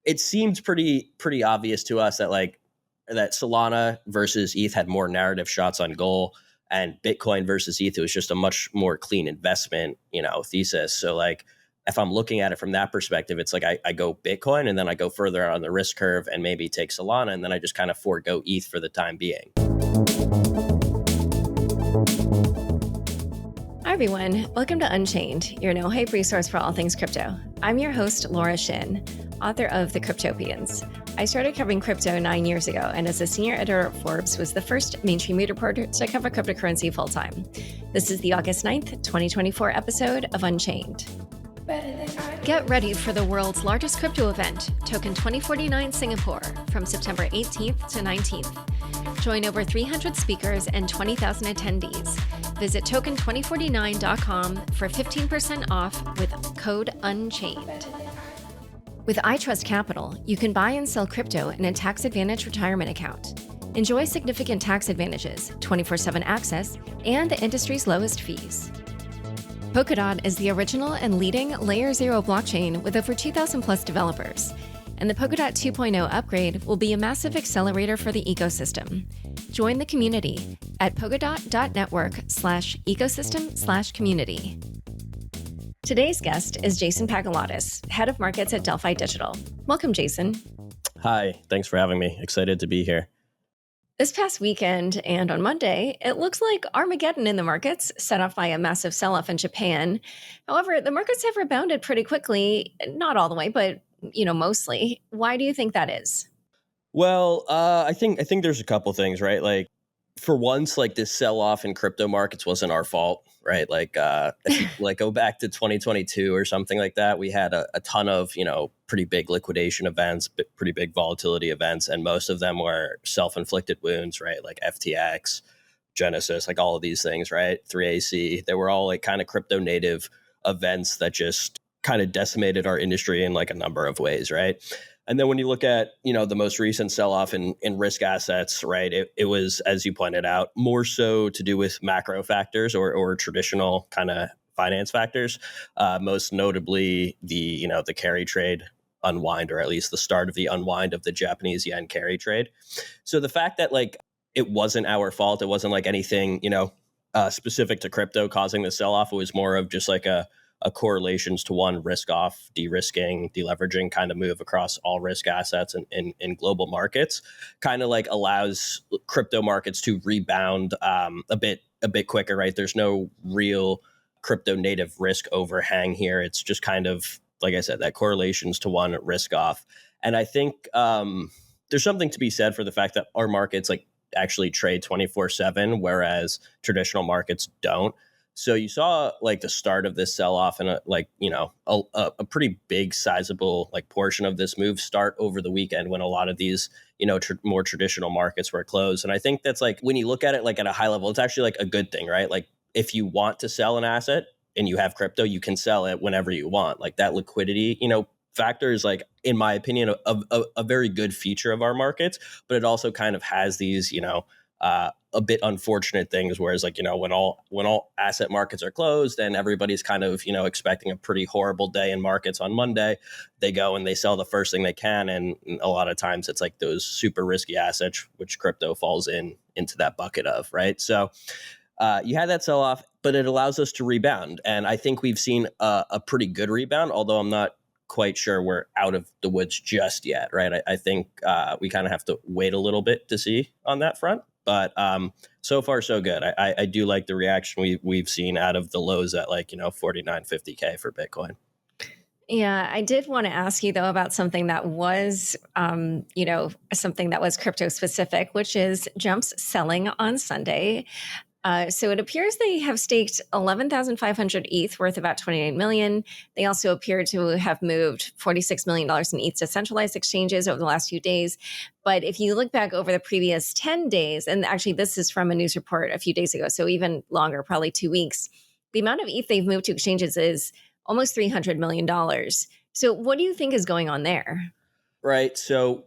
it seemed pretty obvious to us that that Solana versus ETH had more narrative shots on goal, and Bitcoin versus ETH was just a much more clean investment, thesis. So like, if I'm looking at it from that perspective, it's like I go Bitcoin and then I go further out on the risk curve and maybe take Solana, and then I just kind of forego ETH for the time being. Hi everyone, welcome to Unchained, your no-hype resource for all things crypto. I'm your host, Laura Shin, author of The Cryptopians. I started covering crypto 9 years ago, and as a senior editor at Forbes, was the first mainstream media reporter to cover cryptocurrency full-time. This is the August 9th, 2024 episode of Unchained. Get ready for the world's largest crypto event, Token 2049 Singapore, from September 18th to 19th. Join over 300 speakers and 20,000 attendees. Visit token2049.com for 15% off with code UNCHAINED. With iTrust Capital, you can buy and sell crypto in a tax-advantaged retirement account. Enjoy significant tax advantages, 24/7 access, and the industry's lowest fees. Polkadot is the original and leading Layer 0 blockchain with over 2,000 plus developers. And the Polkadot 2.0 upgrade will be a massive accelerator for the ecosystem. Join the community at polkadot.network/ecosystem/community. Today's guest is Jason Pagoulatos, head of markets at Delphi Digital. Welcome, Jason. Hi, thanks for having me. Excited to be here. This past weekend and on Monday, it looks like Armageddon in the markets, set off by a massive sell-off in Japan. However, the markets have rebounded pretty quickly, not all the way, but mostly. Why do you think that is? Well, I think there's a couple things, right? Like, for once, like, this sell-off in crypto markets wasn't our fault, right? Like, if you go back to 2022 or something like that, we had a ton of, pretty big liquidation events, pretty big volatility events, and most of them were self-inflicted wounds, right? Like FTX, Genesis, like all of these things, right? 3AC, they were all like kind of crypto native events that just kind of decimated our industry in like a number of ways, right? And then when you look at, the most recent sell-off in risk assets, right, it was, as you pointed out, more so to do with macro factors or traditional kind of finance factors, most notably the carry trade unwind, or at least the start of the unwind of the Japanese yen carry trade. So the fact that like it wasn't our fault, it wasn't like anything, specific to crypto causing the sell-off, it was more of just like a correlations to one risk off, de-risking, deleveraging kind of move across all risk assets in global markets, kind of like allows crypto markets to rebound a bit quicker, right? There's no real crypto native risk overhang here. It's just kind of, like I said, that correlations to one risk off. And I think there's something to be said for the fact that our markets like actually trade 24/7, whereas traditional markets don't. So you saw like the start of this sell-off and a pretty big sizable like portion of this move start over the weekend when a lot of these, more traditional markets were closed. And I think that's like, when you look at it like at a high level, it's actually like a good thing, right? Like if you want to sell an asset and you have crypto, you can sell it whenever you want. Like that liquidity, factor is like, in my opinion, a very good feature of our markets, but it also kind of has these, a bit unfortunate things, whereas like, when all asset markets are closed and everybody's kind of, expecting a pretty horrible day in markets on Monday, they go and they sell the first thing they can. And a lot of times it's like those super risky assets, which crypto falls into that bucket of, right? So you had that sell off, but it allows us to rebound. And I think we've seen a pretty good rebound, although I'm not quite sure we're out of the woods just yet, right? I think we kind of have to wait a little bit to see on that front. But so far, so good. I do like the reaction we've seen out of the lows at like, 49.50K for Bitcoin. Yeah, I did want to ask you, though, about something that was, something that was crypto specific, which is Jump's selling on Sunday. So it appears they have staked 11,500 ETH worth about 28 million. They also appear to have moved $46 million in ETH to centralized exchanges over the last few days. But if you look back over the previous 10 days, and actually this is from a news report a few days ago, so even longer, probably 2 weeks, the amount of ETH they've moved to exchanges is almost $300 million. So what do you think is going on there? Right. So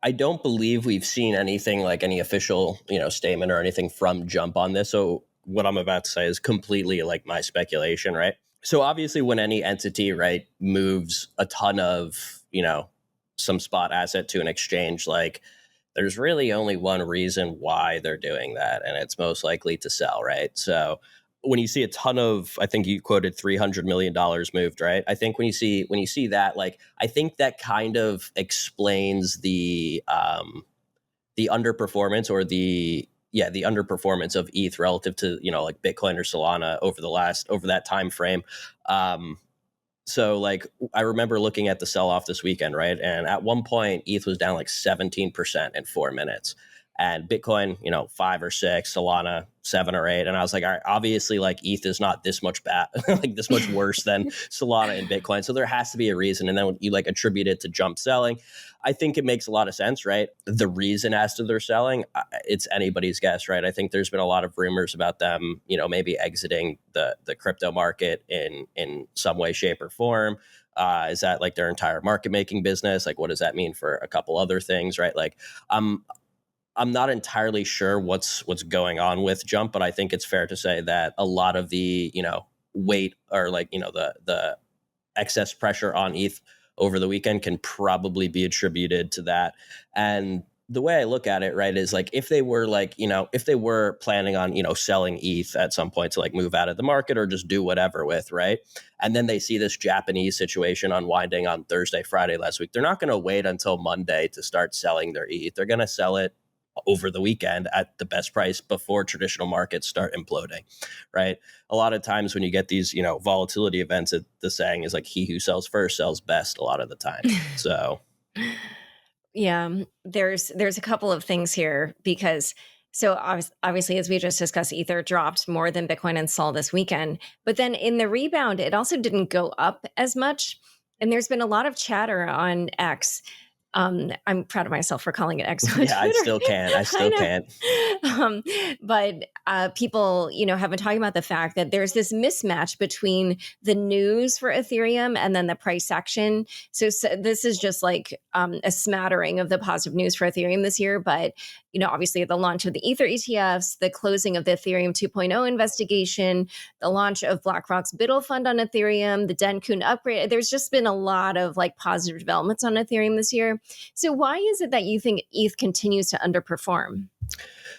I don't believe we've seen anything like any official, statement or anything from Jump on this. So what I'm about to say is completely like my speculation, right? So obviously when any entity, right, moves a ton of, some spot asset to an exchange, like there's really only one reason why they're doing that, and it's most likely to sell, right? So when you see a ton of, I think you quoted $300 million moved, right? I think when you see that, like, I think that kind of explains the underperformance, or the underperformance of ETH relative to, like Bitcoin or Solana over that time frame. So like I remember looking at the sell off this weekend, right? And at one point, ETH was down like 17% in 4 minutes. And Bitcoin, 5 or 6, Solana 7 or 8. And I was like, all right, obviously like ETH is not this much bad, like this much worse than Solana and Bitcoin. So there has to be a reason. And then when you like attribute it to jump selling, I think it makes a lot of sense, right? The reason as to their selling, it's anybody's guess, right? I think there's been a lot of rumors about them, maybe exiting the crypto market in some way, shape, or form. Is that like their entire market making business? Like, what does that mean for a couple other things, right? Like, I'm not entirely sure what's going on with Jump, but I think it's fair to say that a lot of the, weight, or like, the excess pressure on ETH over the weekend can probably be attributed to that. And the way I look at it, right, is like if they were planning on, selling ETH at some point to like move out of the market or just do whatever with, right? And then they see this Japanese situation unwinding on Thursday, Friday last week. They're not going to wait until Monday to start selling their ETH. They're going to sell it over the weekend at the best price before traditional markets start imploding, right? A lot of times when you get these, volatility events, the saying is like, he who sells first sells best a lot of the time. So yeah, there's a couple of things here because so obviously, as we just discussed, Ether dropped more than Bitcoin and SOL this weekend, but then in the rebound, it also didn't go up as much. And there's been a lot of chatter on X. I'm proud of myself for calling it X on yeah, I Twitter. still can't. But people, have been talking about the fact that there's this mismatch between the news for Ethereum and then the price action. So this is just like a smattering of the positive news for Ethereum this year. But, obviously the launch of the ETHE ETFs, the closing of the Ethereum 2.0 investigation, the launch of BlackRock's BIDL fund on Ethereum, the Denkun upgrade. There's just been a lot of like positive developments on Ethereum this year. So why is it that you think ETH continues to underperform?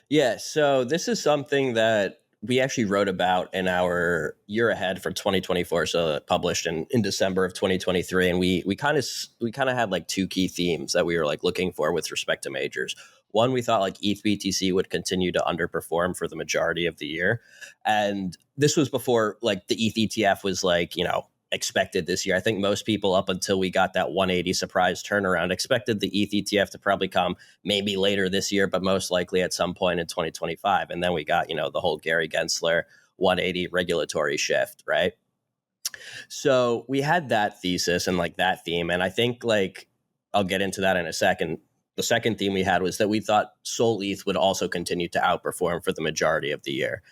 Yeah, so this is something that we actually wrote about in our year ahead for 2024, so published in December of 2023, and we kind of had like two key themes that we were like looking for with respect to majors. One, we thought like ETH BTC would continue to underperform for the majority of the year, and this was before like the ETH ETF was like expected this year. I think most people up until we got that 180 surprise turnaround expected the ETH ETF to probably come maybe later this year, but most likely at some point in 2025. And then we got, the whole Gary Gensler 180 regulatory shift, right? So we had that thesis and like that theme. And I think like, I'll get into that in a second. The second theme we had was that we thought SOL ETH would also continue to outperform for the majority of the year.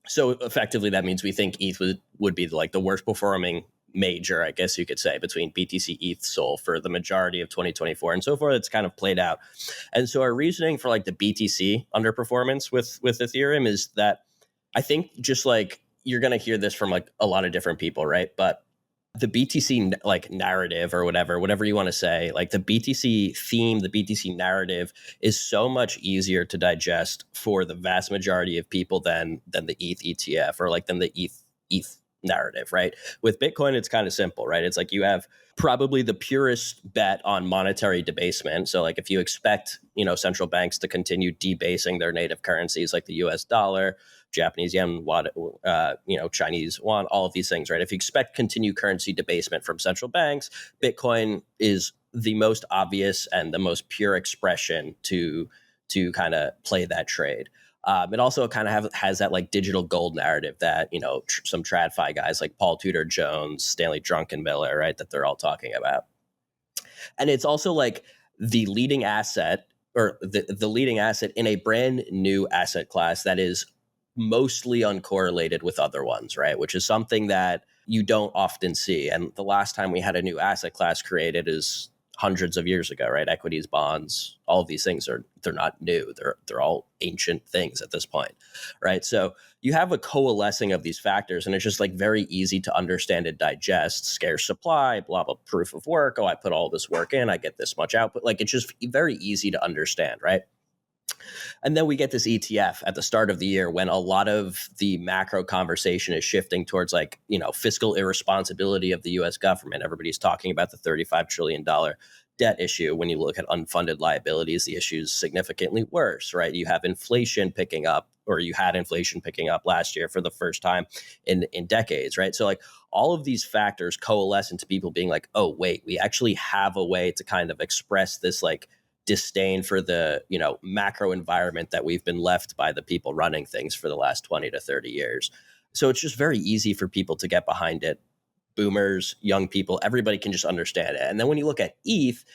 So effectively, that means we think ETH would be like the worst performing major, I guess you could say, between BTC, ETH, SOL for the majority of 2024. And so far, it's kind of played out. And so our reasoning for like the BTC underperformance with Ethereum is that I think just like you're going to hear this from like a lot of different people, right? But the BTC like narrative or whatever you want to say, like the BTC theme, the BTC narrative is so much easier to digest for the vast majority of people than the ETH ETF or like than the ETH narrative, right? With Bitcoin, it's kind of simple, right? It's like you have probably the purest bet on monetary debasement. So like if you expect, central banks to continue debasing their native currencies like the US dollar, Japanese yen, Chinese yuan, all of these things, right? If you expect continued currency debasement from central banks, Bitcoin is the most obvious and the most pure expression to kind of play that trade. It also kind of has that like digital gold narrative that, some TradFi guys like Paul Tudor Jones, Stanley Druckenmiller, right, that they're all talking about. And it's also like the leading asset or the leading asset in a brand new asset class that is mostly uncorrelated with other ones, right? Which is something that you don't often see. And the last time we had a new asset class created is hundreds of years ago, right? Equities, bonds, all of these things they're not new. They're all ancient things at this point, right? So you have a coalescing of these factors, and it's just like very easy to understand and digest. Scarce supply, blah blah, proof of work. Oh, I put all this work in, I get this much output. Like it's just very easy to understand, right? And then we get this ETF at the start of the year when a lot of the macro conversation is shifting towards like, fiscal irresponsibility of the US government. Everybody's talking about the $35 trillion debt issue. When you look at unfunded liabilities, the issue is significantly worse, right? You have inflation picking up, or you had inflation picking up last year for the first time in decades, right? So like all of these factors coalesce into people being like, oh, wait, we actually have a way to kind of express this like disdain for the macro environment that we've been left by the people running things for the last 20 to 30 years. So it's just very easy for people to get behind it. Boomers, young people, everybody can just understand it. And then when you look at ETH,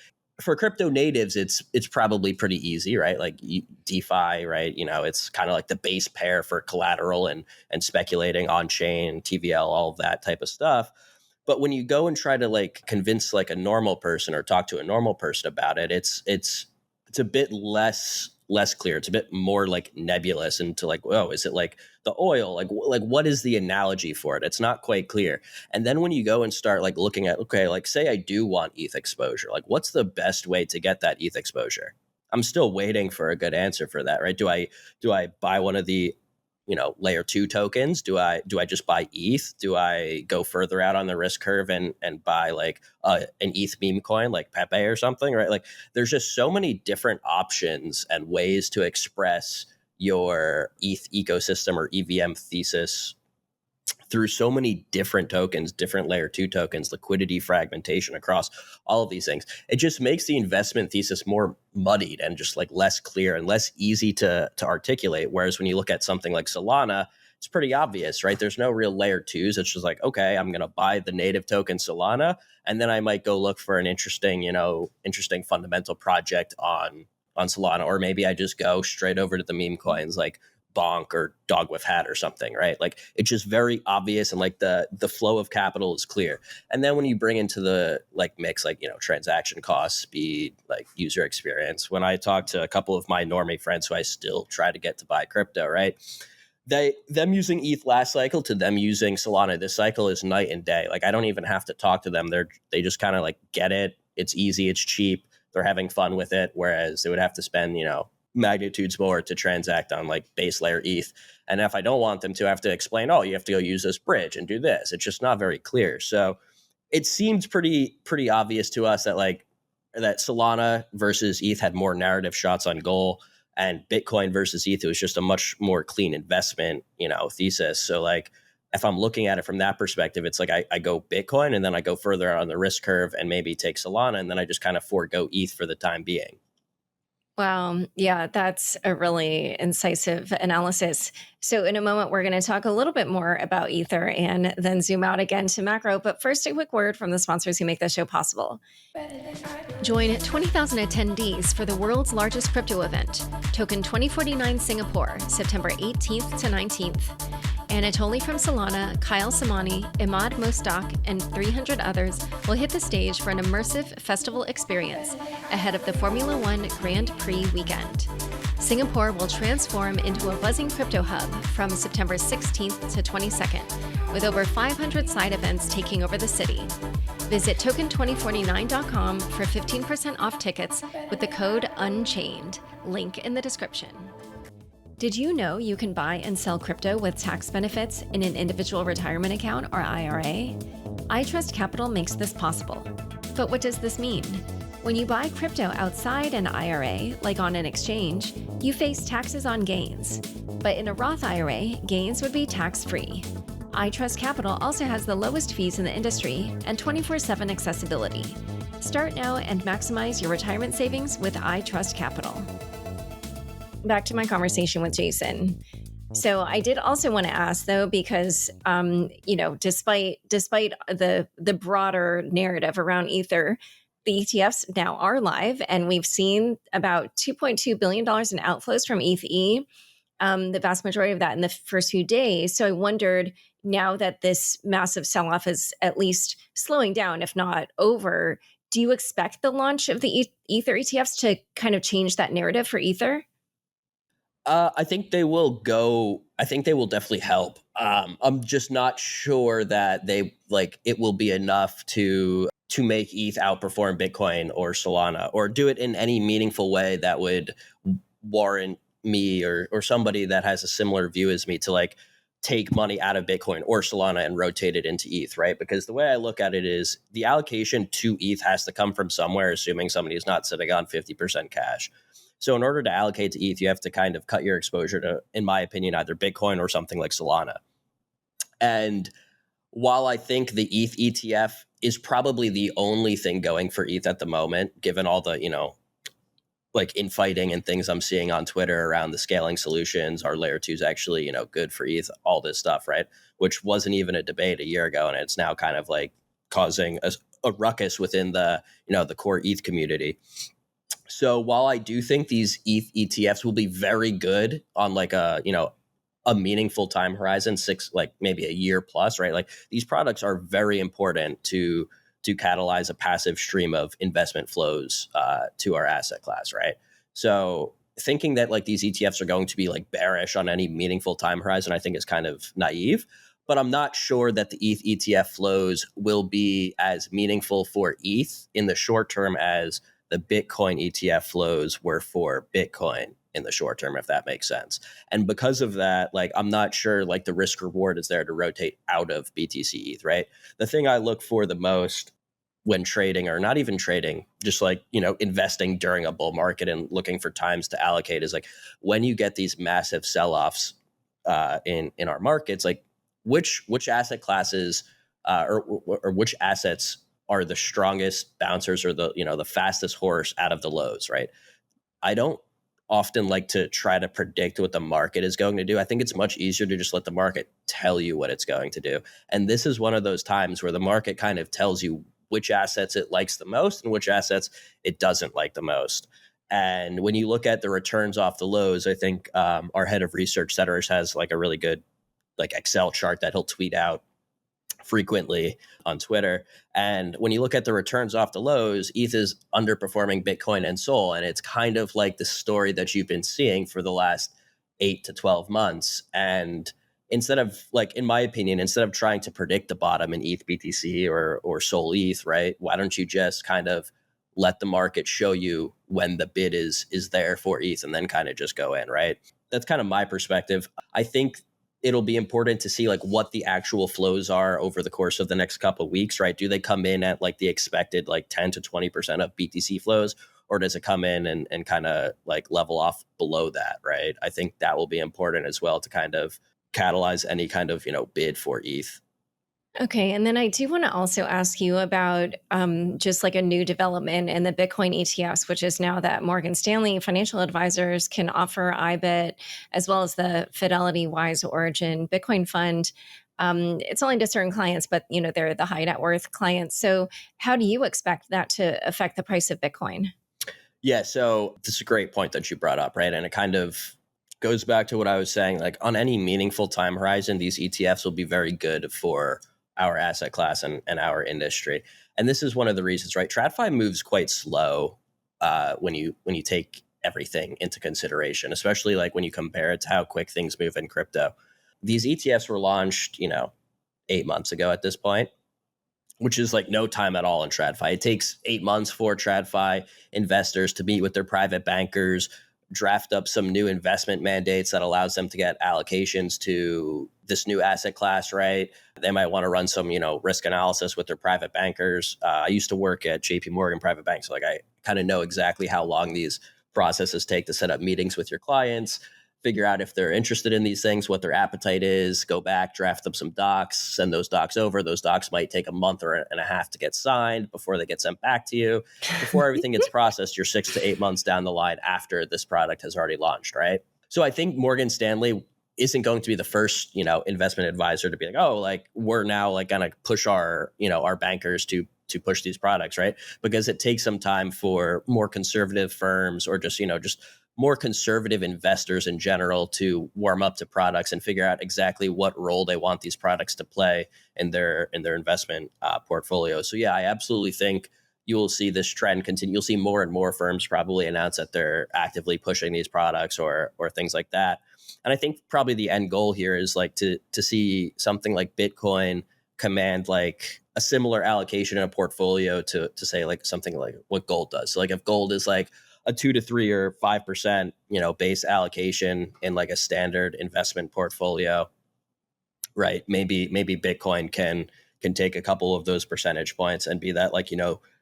for crypto natives, it's probably pretty easy, right? Like DeFi, right? It's kind of like the base pair for collateral and speculating on chain, TVL, all of that type of stuff. But when you go and try to like convince like a normal person or talk to a normal person about it, it's a bit less clear. It's a bit more like nebulous into like, oh, is it like the oil? Like what is the analogy for it? It's not quite clear. And then when you go and start like looking at, okay, like say I do want ETH exposure, like what's the best way to get that ETH exposure? I'm still waiting for a good answer for that, right? Do I buy one of the layer 2 tokens? Do I just buy ETH? Do I go further out on the risk curve and buy like an ETH meme coin like Pepe or something, right? Like there's just so many different options and ways to express your ETH ecosystem or EVM thesis through so many different tokens, different layer 2 tokens, liquidity fragmentation across all of these things. It just makes the investment thesis more muddied and just like less clear and less easy to articulate. Whereas when you look at something like Solana, it's pretty obvious, right? There's no real layer 2s. It's just like, okay, I'm going to buy the native token Solana, and then I might go look for an interesting fundamental project on Solana, or maybe I just go straight over to the meme coins like Bonk or Dog with Hat or something, right? Like it's just very obvious, and like the flow of capital is clear. And then when you bring into the like mix, like transaction costs, speed, like user experience. When I talk to a couple of my normie friends who I still try to get to buy crypto, right? Them using ETH last cycle to them using Solana this cycle is night and day. Like I don't even have to talk to them. They just kind of like get it. It's easy. It's cheap. They're having fun with it. Whereas they would have to spend magnitudes more to transact on like base layer ETH. And if I don't want them to, I have to explain, oh, you have to go use this bridge and do this. It's just not very clear. So it seemed pretty obvious to us that that Solana versus ETH had more narrative shots on goal, and Bitcoin versus ETH, it was just a much more clean investment, thesis. So like if I'm looking at it from that perspective, it's like I go Bitcoin and then I go further on the risk curve and maybe take Solana, and then I just kind of forego ETH for the time being. Wow. Yeah, that's a really incisive analysis. So in a moment, we're going to talk a little bit more about Ether and then zoom out again to macro. But first, a quick word from the sponsors who make this show possible. Join 20,000 attendees for the world's largest crypto event, Token 2049 Singapore, September 18th to 19th. Anatoly from Solana, Kyle Samani, Imad Mostak, and 300 others will hit the stage for an immersive festival experience ahead of the Formula One Grand Prix weekend. Singapore will transform into a buzzing crypto hub from September 16th to 22nd, with over 500 side events taking over the city. Visit token2049.com for 15% off tickets with the code UNCHAINED, link in the description. Did you know you can buy and sell crypto with tax benefits in an individual retirement account or IRA? iTrust Capital makes this possible. But what does this mean? When you buy crypto outside an IRA, like on an exchange, you face taxes on gains. But in a Roth IRA, gains would be tax-free. iTrust Capital also has the lowest fees in the industry and 24/7 accessibility. Start now and maximize your retirement savings with iTrust Capital. Back to my conversation with Jason. So I did also want to ask, though, because despite the broader narrative around Ether, the ETFs now are live, and we've seen about $2.2 billion in outflows from ETHE, the vast majority of that in the first few days. So I wondered, now that this massive sell-off is at least slowing down, if not over, Do you expect the launch of the Ether ETFs to kind of change that narrative for Ether? I think they will go. I think they will definitely help. I'm just not sure that it will be enough to make ETH outperform Bitcoin or Solana, or do it in any meaningful way that would warrant me or somebody that has a similar view as me to like take money out of Bitcoin or Solana and rotate it into ETH, right? Because the way I look at it is the allocation to ETH has to come from somewhere, assuming somebody is not sitting on 50% cash. So in order to allocate to ETH, you have to kind of cut your exposure to, in my opinion, either Bitcoin or something like Solana. And while I think the ETH ETF is probably the only thing going for ETH at the moment, given all the, like infighting and things I'm seeing on Twitter around the scaling solutions, our layer two is actually, good for ETH, all this stuff, right? Which wasn't even a debate a year ago. And it's now kind of like causing a ruckus within the core ETH community. So while I do think these ETH ETFs will be very good on like a meaningful time horizon, like maybe a year plus, right? Like these products are very important to catalyze a passive stream of investment flows to our asset class, right? So thinking that like these ETFs are going to be like bearish on any meaningful time horizon, I think is kind of naive. But I'm not sure that the ETH ETF flows will be as meaningful for ETH in the short term as the Bitcoin ETF flows were for Bitcoin in the short term, if that makes sense. And because of that, like, I'm not sure like the risk reward is there to rotate out of BTC ETH, right? The thing I look for the most when trading, or not even trading, just like, investing during a bull market and looking for times to allocate, is like when you get these massive sell-offs in our markets, like which asset classes or which assets are the strongest bouncers, or the fastest horse out of the lows, right? I don't often like to try to predict what the market is going to do. I think it's much easier to just let the market tell you what it's going to do. And this is one of those times where the market kind of tells you which assets it likes the most and which assets it doesn't like the most. And when you look at the returns off the lows, I think our head of research, Cetera, has like a really good like Excel chart that he'll tweet out frequently on Twitter. And when you look at the returns off the lows, ETH is underperforming Bitcoin and SOL. And it's kind of like the story that you've been seeing for the last 8 to 12 months. And instead of, like, in my opinion, instead of trying to predict the bottom in ETH BTC or SOL ETH, right? Why don't you just kind of let the market show you when the bid is there for ETH, and then kind of just go in, right? That's kind of my perspective. I think it'll be important to see like what the actual flows are over the course of the next couple of weeks, right? Do they come in at like the expected like 10 to 20% of BTC flows, or does it come in and kind of like level off below that, right? I think that will be important as well to kind of catalyze any kind of, bid for ETH. Okay, and then I do want to also ask you about just like a new development in the Bitcoin ETFs, which is now that Morgan Stanley financial advisors can offer IBIT as well as the Fidelity Wise Origin Bitcoin Fund. It's only to certain clients, but they're the high net worth clients. So how do you expect that to affect the price of Bitcoin? Yeah, so this is a great point that you brought up, right? And it kind of goes back to what I was saying. Like on any meaningful time horizon, these ETFs will be very good for our asset class and our industry. And this is one of the reasons, right? TradFi moves quite slow when you take everything into consideration, especially like when you compare it to how quick things move in crypto. These ETFs were launched, 8 months ago at this point, which is like no time at all in TradFi. It takes 8 months for TradFi investors to meet with their private bankers, draft up some new investment mandates that allows them to get allocations to this new asset class, right? They might want to run some, risk analysis with their private bankers. I used to work at JP Morgan Private Bank, so like I kind of know exactly how long these processes take to set up meetings with your clients, figure out if they're interested in these things, what their appetite is, go back, draft up some docs, send those docs over. Those docs might take a month or and a half to get signed before they get sent back to you. Before everything gets processed, you're 6 to 8 months down the line after this product has already launched, right? So I think Morgan Stanley isn't going to be the first, investment advisor to be like, oh, like we're now like going to push our, our bankers to push these products, right? Because it takes some time for more conservative firms or just more conservative investors in general to warm up to products and figure out exactly what role they want these products to play in their investment portfolio. So yeah, I absolutely think you will see this trend continue. You'll see more and more firms probably announce that they're actively pushing these products or things like that. And I think probably the end goal here is like to see something like Bitcoin command like a similar allocation in a portfolio to say like something like what gold does. So like if gold is like a 2 to 3 or 5%, base allocation in like a standard investment portfolio, right? Maybe Bitcoin can take a couple of those percentage points and be that like,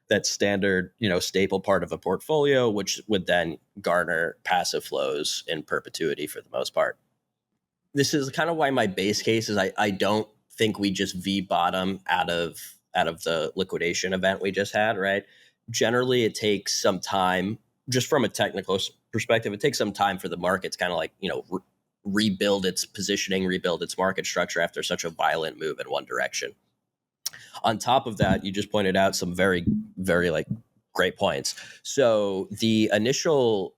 that standard, staple part of a portfolio, which would then garner passive flows in perpetuity for the most part. This is kind of why my base case is I don't think we just V bottom out of the liquidation event we just had, right? Generally, it takes some time, just from a technical perspective, it takes some time for the markets kind of like, rebuild its positioning, rebuild its market structure after such a violent move in one direction. On top of that, you just pointed out some very, very like great points. So the initial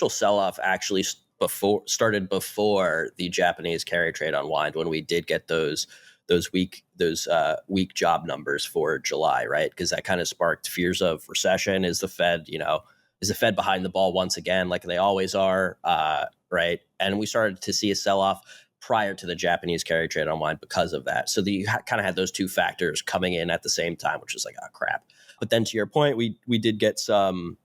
sell-off actually started before the Japanese carry trade unwind, when we did get those weak job numbers for July, right? Because that kind of sparked fears of recession. Is the Fed behind the ball once again, like they always are, right? And we started to see a sell-off prior to the Japanese carry trade unwind because of that. So you kind of had those two factors coming in at the same time, which was like, oh crap. But then to your point, we did get some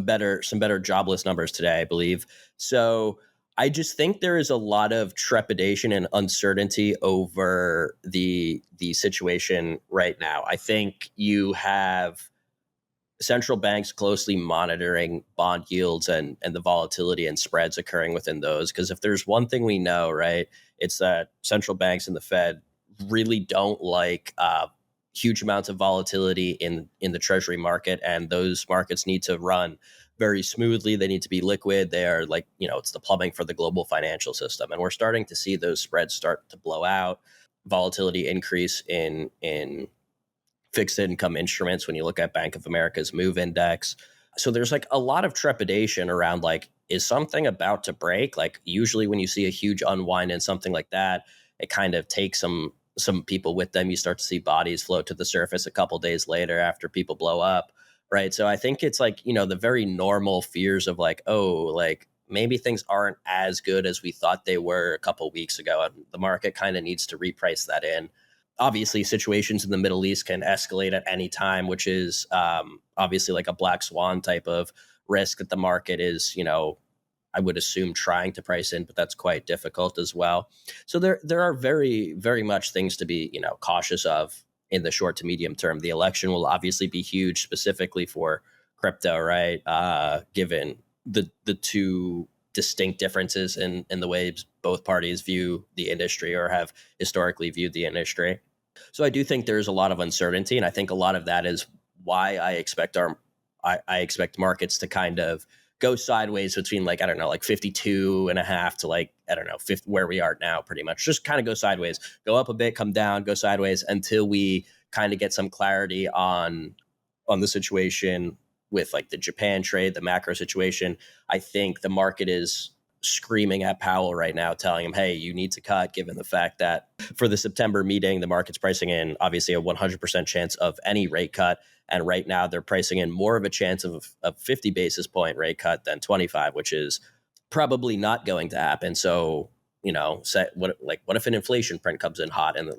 better jobless numbers today, I believe. So I just think there is a lot of trepidation and uncertainty over the situation right now. I think you have central banks closely monitoring bond yields and the volatility and spreads occurring within those. Because if there's one thing we know, right, it's that central banks and the Fed really don't like huge amounts of volatility in the treasury market, and those markets need to run very smoothly. They need to be liquid. They are like, it's the plumbing for the global financial system. And we're starting to see those spreads start to blow out, volatility increase in fixed income instruments when you look at Bank of America's MOVE index. So there's like a lot of trepidation around like, is something about to break? Like usually when you see a huge unwind in something like that, it kind of takes some people with them. You start to see bodies float to the surface a couple days later after people blow up, right? So I think it's like, the very normal fears of like, oh, like maybe things aren't as good as we thought they were a couple weeks ago. And the market kind of needs to reprice that in. Obviously, situations in the Middle East can escalate at any time, which is obviously like a black swan type of risk that the market is, I would assume trying to price in, but that's quite difficult as well. So there are very, very much things to be, cautious of in the short to medium term. The election will obviously be huge, specifically for crypto, right? Given the two distinct differences in the ways both parties view the industry or have historically viewed the industry. So I do think there's a lot of uncertainty, and I think a lot of that is why I expect markets to kind of go sideways between like, I don't know, like 52 and a half to like, I don't know, 50, where we are now pretty much. Just kind of go sideways, go up a bit, come down, go sideways until we kind of get some clarity on the situation with like the Japan trade, the macro situation. I think the market is screaming at Powell right now, telling him, hey, you need to cut, given the fact that for the September meeting, the market's pricing in obviously a 100% chance of any rate cut. And right now they're pricing in more of a chance of a 50 basis point rate cut than 25, which is probably not going to happen. So, what if an inflation print comes in hot and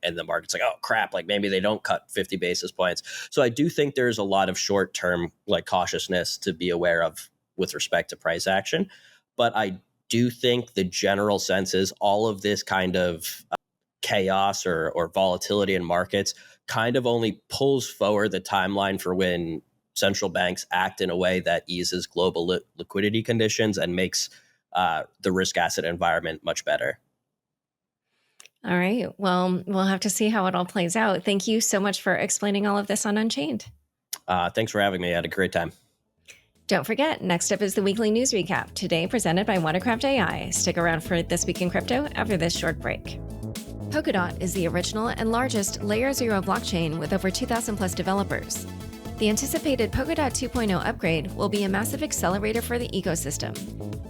and the market's like, oh crap, like maybe they don't cut 50 basis points. So I do think there's a lot of short-term like cautiousness to be aware of with respect to price action. But I do think the general sense is all of this kind of chaos or volatility in markets kind of only pulls forward the timeline for when central banks act in a way that eases global liquidity conditions and makes the risk asset environment much better. All right. Well, we'll have to see how it all plays out. Thank you so much for explaining all of this on Unchained. Thanks for having me. I had a great time. Don't forget, next up is the weekly news recap, today presented by Wondercraft AI. Stick around for This Week in Crypto after this short break. Polkadot is the original and largest Layer 0 blockchain with over 2,000 plus developers. The anticipated Polkadot 2.0 upgrade will be a massive accelerator for the ecosystem,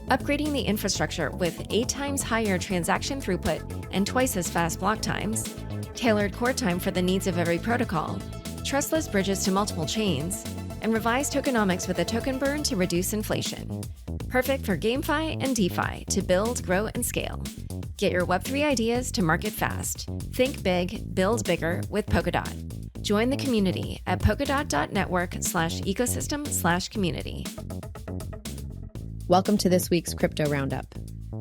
upgrading the infrastructure with 8 times higher transaction throughput and twice as fast block times, tailored core time for the needs of every protocol, trustless bridges to multiple chains, and revised tokenomics with a token burn to reduce inflation. Perfect for GameFi and DeFi to build, grow, and scale. Get your Web3 ideas to market fast. Think big, build bigger with Polkadot. Join the community at polkadot.network/ecosystem/community. Welcome to this week's Crypto Roundup.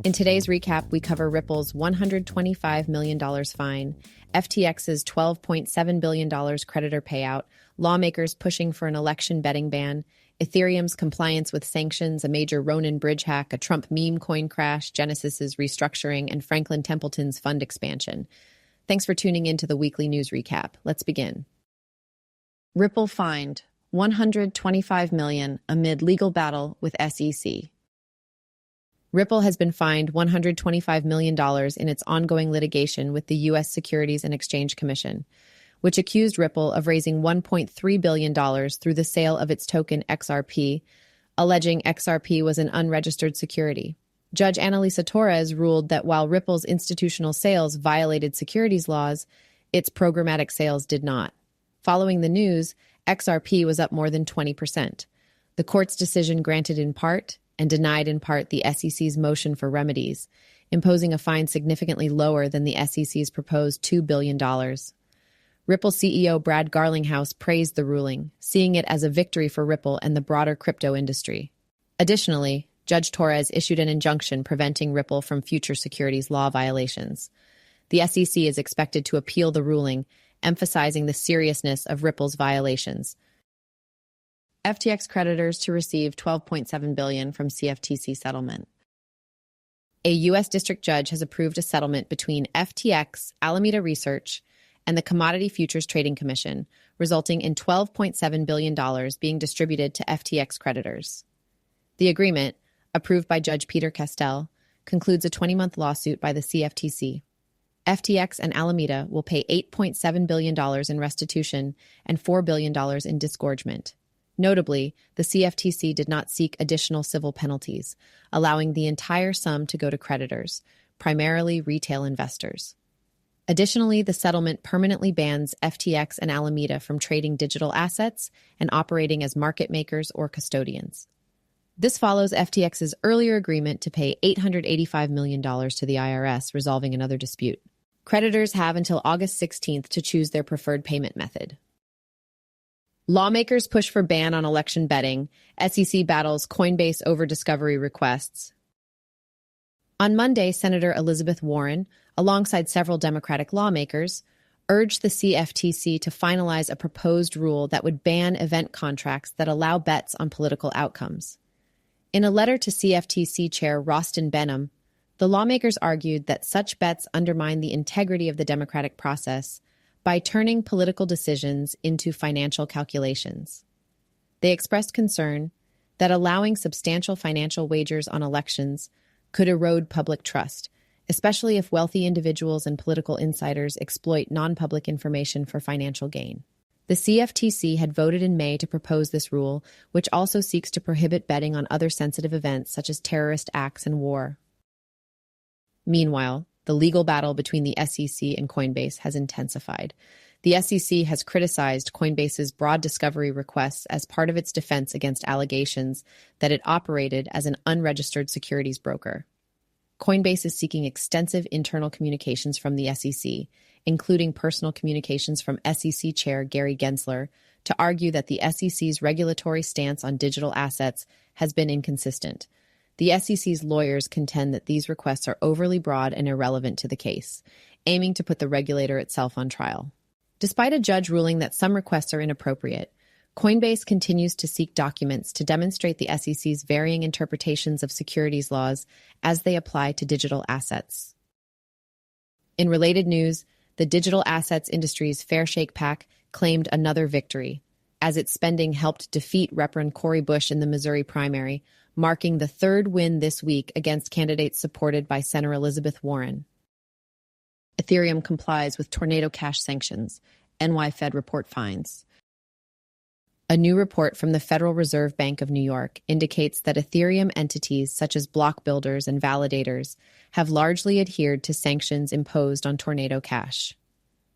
In today's recap, we cover Ripple's $125 million fine, FTX's $12.7 billion creditor payout, lawmakers pushing for an election betting ban, Ethereum's compliance with sanctions, a major Ronin bridge hack, a Trump meme coin crash, Genesis's restructuring, and Franklin Templeton's fund expansion. Thanks for tuning in to the weekly news recap. Let's begin. Ripple fined $125 million amid legal battle with SEC. Ripple has been fined $125 million in its ongoing litigation with the U.S. Securities and Exchange Commission, which accused Ripple of raising $1.3 billion through the sale of its token XRP, alleging XRP was an unregistered security. Judge Annalisa Torres ruled that while Ripple's institutional sales violated securities laws, its programmatic sales did not. Following the news, XRP was up more than 20%. The court's decision granted in part and denied in part the SEC's motion for remedies, imposing a fine significantly lower than the SEC's proposed $2 billion. Ripple CEO Brad Garlinghouse praised the ruling, seeing it as a victory for Ripple and the broader crypto industry. Additionally, Judge Torres issued an injunction preventing Ripple from future securities law violations. The SEC is expected to appeal the ruling, emphasizing the seriousness of Ripple's violations. FTX creditors to receive $12.7 billion from CFTC settlement. A U.S. district judge has approved a settlement between FTX, Alameda Research, and the Commodity Futures Trading Commission, resulting in $12.7 billion being distributed to FTX creditors. The agreement, approved by Judge Peter Castell, concludes a 20-month lawsuit by the CFTC. FTX and Alameda will pay $8.7 billion in restitution and $4 billion in disgorgement. Notably, the CFTC did not seek additional civil penalties, allowing the entire sum to go to creditors, primarily retail investors. Additionally, the settlement permanently bans FTX and Alameda from trading digital assets and operating as market makers or custodians. This follows FTX's earlier agreement to pay $885 million to the IRS, resolving another dispute. Creditors have until August 16th to choose their preferred payment method. Lawmakers push for ban on election betting. SEC battles Coinbase over discovery requests. On Monday, Senator Elizabeth Warren, alongside several Democratic lawmakers, urged the CFTC to finalize a proposed rule that would ban event contracts that allow bets on political outcomes. In a letter to CFTC Chair Rostin Benham, the lawmakers argued that such bets undermine the integrity of the democratic process by turning political decisions into financial calculations. They expressed concern that allowing substantial financial wagers on elections could erode public trust, especially if wealthy individuals and political insiders exploit non-public information for financial gain. The CFTC had voted in May to propose this rule, which also seeks to prohibit betting on other sensitive events such as terrorist acts and war. Meanwhile, the legal battle between the SEC and Coinbase has intensified. The SEC has criticized Coinbase's broad discovery requests as part of its defense against allegations that it operated as an unregistered securities broker. Coinbase is seeking extensive internal communications from the SEC, including personal communications from SEC Chair Gary Gensler, to argue that the SEC's regulatory stance on digital assets has been inconsistent. The SEC's lawyers contend that these requests are overly broad and irrelevant to the case, aiming to put the regulator itself on trial. Despite a judge ruling that some requests are inappropriate, Coinbase continues to seek documents to demonstrate the SEC's varying interpretations of securities laws as they apply to digital assets. In related news, the digital assets industry's Fair Shake PAC claimed another victory, as its spending helped defeat Reverend Cori Bush in the Missouri primary, marking the third win this week against candidates supported by Senator Elizabeth Warren. Ethereum complies with Tornado Cash sanctions, NY Fed report finds. A new report from the Federal Reserve Bank of New York indicates that Ethereum entities such as block builders and validators have largely adhered to sanctions imposed on Tornado Cash.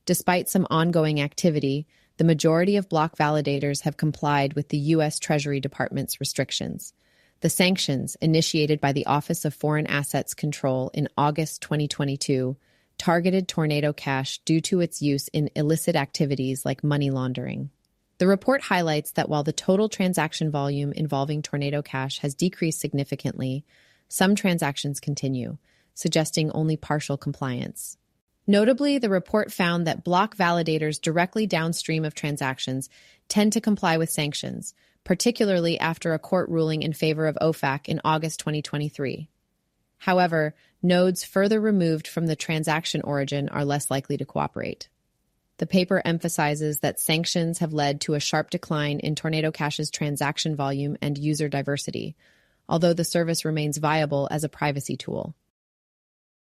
Despite some ongoing activity, The majority of block validators have complied with the U.S. Treasury Department's restrictions. The sanctions, initiated by the Office of Foreign Assets Control in August 2022, targeted Tornado Cash due to its use in illicit activities like money laundering. The report highlights that while the total transaction volume involving Tornado Cash has decreased significantly, some transactions continue, suggesting only partial compliance. Notably, the report found that block validators directly downstream of transactions tend to comply with sanctions, particularly after a court ruling in favor of OFAC in August 2023. However, nodes further removed from the transaction origin are less likely to cooperate. The paper emphasizes that sanctions have led to a sharp decline in Tornado Cash's transaction volume and user diversity, although the service remains viable as a privacy tool.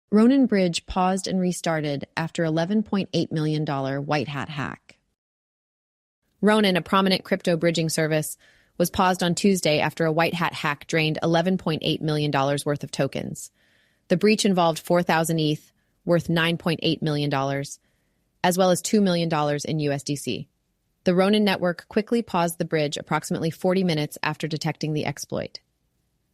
Ronin Bridge paused and restarted after $11.8 million white hat hack. Ronin, a prominent crypto bridging service, was paused on Tuesday after a white hat hack drained $11.8 million worth of tokens. The breach involved 4,000 ETH, worth $9.8 million, as well as $2 million in USDC. The Ronin network quickly paused the bridge approximately 40 minutes after detecting the exploit.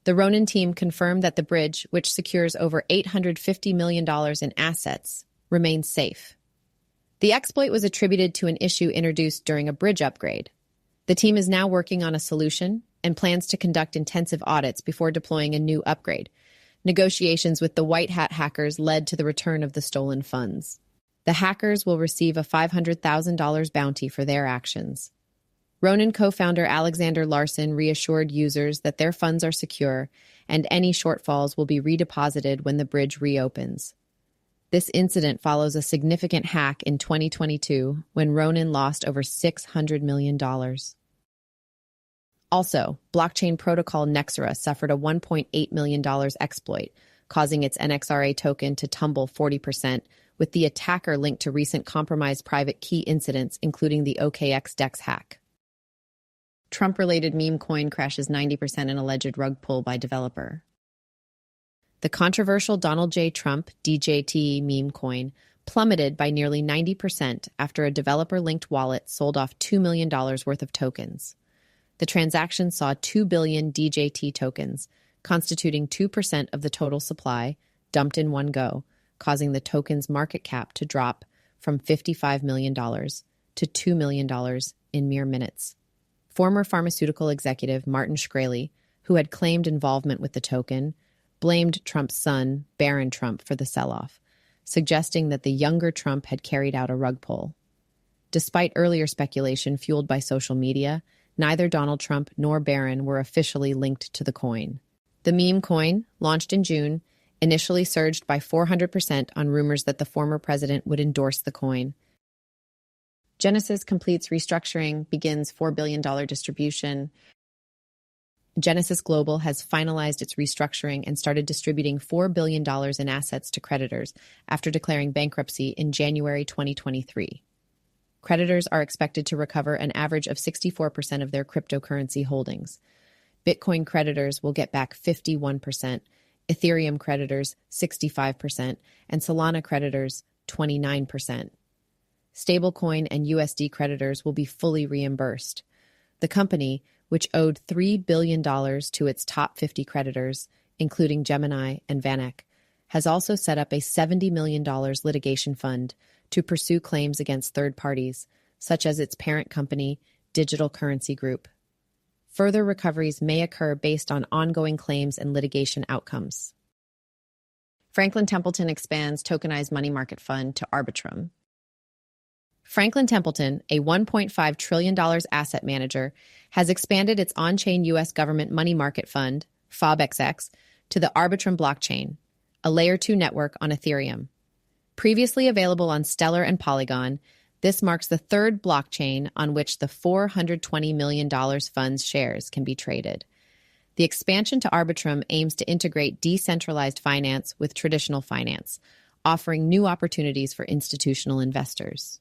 The Ronin team confirmed that the bridge, which secures over $850 million in assets, remains safe. The exploit was attributed to an issue introduced during a bridge upgrade. The team is now working on a solution and plans to conduct intensive audits before deploying a new upgrade. Negotiations with the white hat hackers led to the return of the stolen funds. The hackers will receive a $500,000 bounty for their actions. Ronin co-founder Alexander Larson reassured users that their funds are secure and any shortfalls will be redeposited when the bridge reopens. This incident follows a significant hack in 2022 when Ronin lost over $600 million. Also, blockchain protocol Nexera suffered a $1.8 million exploit, causing its NXRA token to tumble 40%, with the attacker linked to recent compromised private key incidents, including the OKX DEX hack. Trump-related meme coin crashes 90% in alleged rug pull by developer. The controversial Donald J. Trump DJT meme coin plummeted by nearly 90% after a developer-linked wallet sold off $2 million worth of tokens. The transaction saw 2 billion DJT tokens, constituting 2% of the total supply, dumped in one go, causing the token's market cap to drop from $55 million to $2 million in mere minutes. Former pharmaceutical executive Martin Shkreli, who had claimed involvement with the token, blamed Trump's son, Barron Trump, for the sell-off, suggesting that the younger Trump had carried out a rug pull. Despite earlier speculation fueled by social media, neither Donald Trump nor Barron were officially linked to the coin. The meme coin, launched in June, initially surged by 400% on rumors that the former president would endorse the coin. Genesis completes restructuring, begins $4 billion distribution. Genesis Global has finalized its restructuring and started distributing $4 billion in assets to creditors after declaring bankruptcy in January 2023. Creditors are expected to recover an average of 64% of their cryptocurrency holdings. Bitcoin creditors will get back 51%, Ethereum creditors 65%, and Solana creditors 29%. Stablecoin and USD creditors will be fully reimbursed. The company, which owed $3 billion to its top 50 creditors, including Gemini and VanEck, has also set up a $70 million litigation fund to pursue claims against third parties, such as its parent company, Digital Currency Group. Further recoveries may occur based on ongoing claims and litigation outcomes. Franklin Templeton expands tokenized money market fund to Arbitrum. Franklin Templeton, a $1.5 trillion asset manager, has expanded its on-chain U.S. government money market fund, FOBXX, to the Arbitrum blockchain, a Layer 2 network on Ethereum. Previously available on Stellar and Polygon, this marks the third blockchain on which the $420 million fund's shares can be traded. The expansion to Arbitrum aims to integrate decentralized finance with traditional finance, offering new opportunities for institutional investors.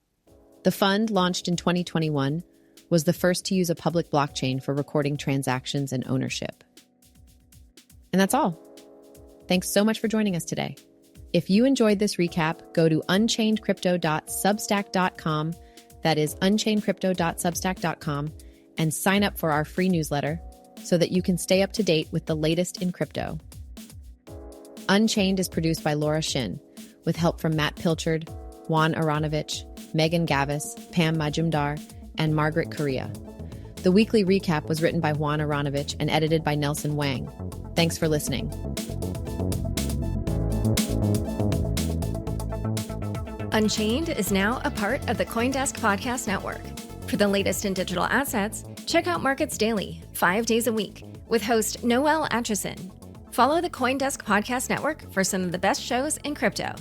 The fund, launched in 2021, was the first to use a public blockchain for recording transactions and ownership. And that's all. Thanks so much for joining us today. If you enjoyed this recap, go to unchainedcrypto.substack.com, That is unchainedcrypto.substack.com, and sign up for our free newsletter so that you can stay up to date with the latest in crypto. Unchained is produced by Laura Shin, with help from Matt Pilchard, Juan Aronovich, Megan Gavis, Pam Majumdar, and Margaret Correa. The weekly recap was written by Juan Aronovich and edited by Nelson Wang. Thanks for listening. Unchained is now a part of the CoinDesk Podcast Network. For the latest in digital assets, check out Markets Daily, 5 days a week, with host Noel Atchison. Follow the CoinDesk Podcast Network for some of the best shows in crypto.